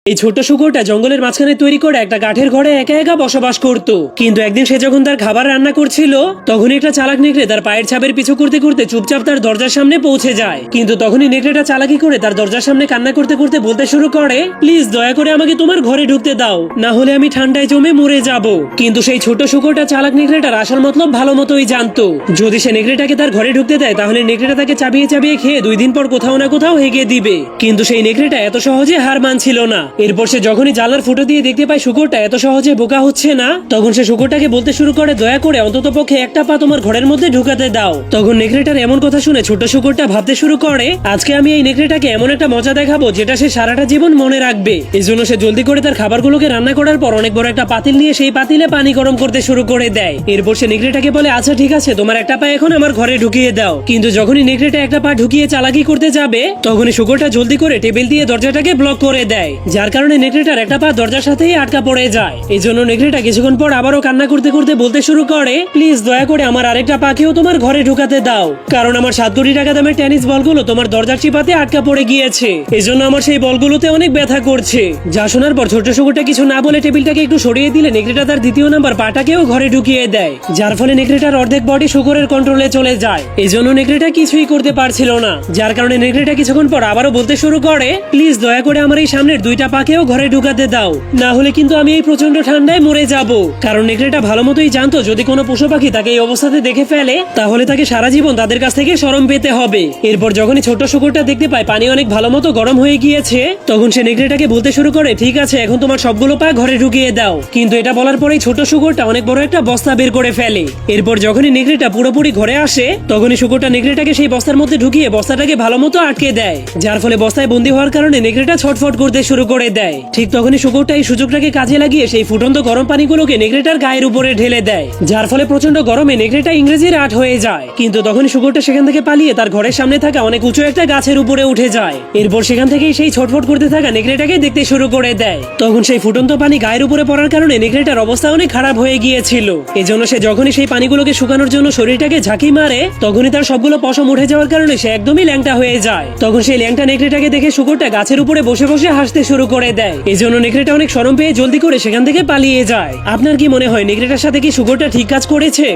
এই ছোট্ট শুকরটা জঙ্গলের মাঝখানে তৈরি করে একটা কাঠের ঘরে একা একা বসবাস করত। কিন্তু একদিন সে যখন তার খাবার রান্না করছিল তখন একটা চালাক নেকড়ে তার পায়ের ছাপের পিছু করতে করতে চুপচাপ তার দরজার সামনে পৌঁছে যায়। কিন্তু তখনই নেকড়েটা চালাকি করে তার দরজার সামনে কান্না করতে করতে বলতে শুরু করে, প্লিজ দয়া করে আমাকে তোমার ঘরে ঢুকতে দাও, না হলে আমি ঠান্ডায় জমে মরে যাব। কিন্তু সেই ছোট শুকরটা চালাক নেকড়েটার আসার মতলব ভালো মতোই জানতো। যদি সে নেকড়েটাকে তার ঘরে ঢুকতে দেয় তাহলে নেকড়েটা তাকে চাবিয়ে চাবিয়ে খেয়ে 2 দিন পর কোথাও না কোথাও হেগে দিবে। কিন্তু সেই নেকড়েটা এত সহজে হার মানছিল না। এরপর সে যখনই জানলার ফুটো দিয়ে দেখতে পায় শুকরটা এত সহজে বোকা হচ্ছে না, তখন সে শুকরটাকে বলতে শুরু করে, দয়া করে অন্তত পক্ষে একটা পা তোমার ঘরের মধ্যে ঢুকাতে দাও। তখন নেকড়েটার এমন কথা শুনে ছোট শুকরটা ভাবতে শুরু করে, আজকে আমি এই নেকড়েটাকে এমন একটা মজা দেখাবো যেটা সে সারাটা জীবন মনে রাখবে। এজন্য সে জলদি করে তার খাবারগুলোকে রান্না করার পর অনেক বড় একটা পাতিল নিয়ে সেই পাতিলে পানি গরম করতে শুরু করে দেয়। এরপর সে নেকড়েটাকে বলে, আচ্ছা ঠিক আছে, তোমার একটা পা এখন আমার ঘরে ঢুকিয়ে দাও। কিন্তু যখনই নেকড়েটা একটা পা ঢুকিয়ে চালাকি করতে যাবে তখনই শুকরটা জলদি করে টেবিল দিয়ে দরজাটাকে ব্লক করে দেয়, যার কারণে নেকড়েটার একটা পা দরজার সাথেই আটকা পড়ে যায়। এই জন্য নেকড়েটা কিছুক্ষণ পর আবারও কান্না করতে করতে বলতে শুরু করে, প্লিজ দয়া করে আমার আরেকটা পাকেও তোমার ঘরে ঢুকাতে দাও, কারণ আমার 7 কোটি টাকা দামের টেনিস বলগুলো তোমার দরজার চিপাতে আটকা পড়ে গিয়েছে। এজন্য আমার সেই বলগুলোতে অনেক ব্যথা করছে। যা শোনার পর ছোট শুকরটা কিছু না বলে টেবিলটাকে একটু সরিয়ে দিলে নেকড়েটা তার দ্বিতীয় নাম্বার পাটাকেও ঘরে ঢুকিয়ে দেয়, যার ফলে নেকড়েটার অর্ধেক বডি শুকরের কন্ট্রোলে চলে যায়। এই জন্য নেকড়েটা কিছুই করতে পারছিল না, যার কারণে নেকড়েটা কিছুক্ষণ পর আবারও বলতে শুরু করে, প্লিজ দয়া করে আমার এই সামনের 2টা পাকেও ঘরে ঢুকাতে দাও, না হলে কিন্তু আমি এই প্রচন্ড ঠান্ডায় মরে যাব। কারণ নেকড়েটা ভালো মতোই জানতো যদি কোনো পশু পাখি তাকে এই অবস্থাতে দেখে ফেলে তাহলে তাকে সারা জীবন তাদের কাছ থেকে শরম পেতে হবে। এরপর যখনই ছোট শুকরটা দেখতে পায় পানি অনেক ভালো মতো গরম হয়ে গিয়েছে তখন সে নেকড়েটাকে বলতে শুরু করে, ঠিক আছে এখন তোমার সবগুলো পা ঘরে ঢুকিয়ে দাও। কিন্তু এটা বলার পরেই ছোট শুকরটা অনেক বড় একটা বস্তা বের করে ফেলে। এরপর যখনই নেকড়েটা পুরোপুরি ঘরে আসে তখনই শুকরটা নেকড়েটাকে সেই বস্তার মধ্যে ঢুকিয়ে বস্তাটাকে ভালো মতো আটকে দেয়, যার ফলে বস্তায় বন্দী হওয়ার কারণে নেকড়েটা ছটফট করতে শুরু করে দেয়। ঠিক তখনই শুকরটা এই সুযোগটাকে কাজে লাগিয়ে সেই ফুটন্ত গরম পানিগুলোকে নেকড়েটার গায়ের উপরে ঢেলে দেয়, যার ফলে প্রচন্ড গরমে নেকড়েটা ইংরেজির আট হয়ে যায়। কিন্তু তখনই শুকরটা সেখান থেকে পালিয়ে তার ঘরের সামনে থাকা অনেক উঁচু একটা গাছের উপরে উঠে যায়। এরপর সেখান থেকেই সেই ছটফট করতে থাকা নেকড়েটাকে দেখতে শুরু করে দেয়। তখন সেই ফুটন্ত পানি গায়ের উপরে পড়ার কারণে নেকড়েটার অবস্থা অনেক খারাপ হয়ে গিয়েছিল। এজন্য সে যখনই সেই পানিগুলোকে শুকানোর জন্য শরীরটাকে ঝাঁকি মারে তখনই তার সবগুলো পশম উঠে যাওয়ার কারণে সে একদমই ল্যাংটা হয়ে যায়। তখন সেই ল্যাংটা নেকড়েটাকে দেখে শুকরটা গাছের উপরে বসে বসে হাসতে শুরু করে দেয়। এজন্য নেকড়েটা অনেক শরম পেয়ে জলদি করে সেখান থেকে পালিয়ে যায়। আপনার কি মনে হয় নেকড়েটার সাথে কি শুকরটা ঠিক কাজ করেছে?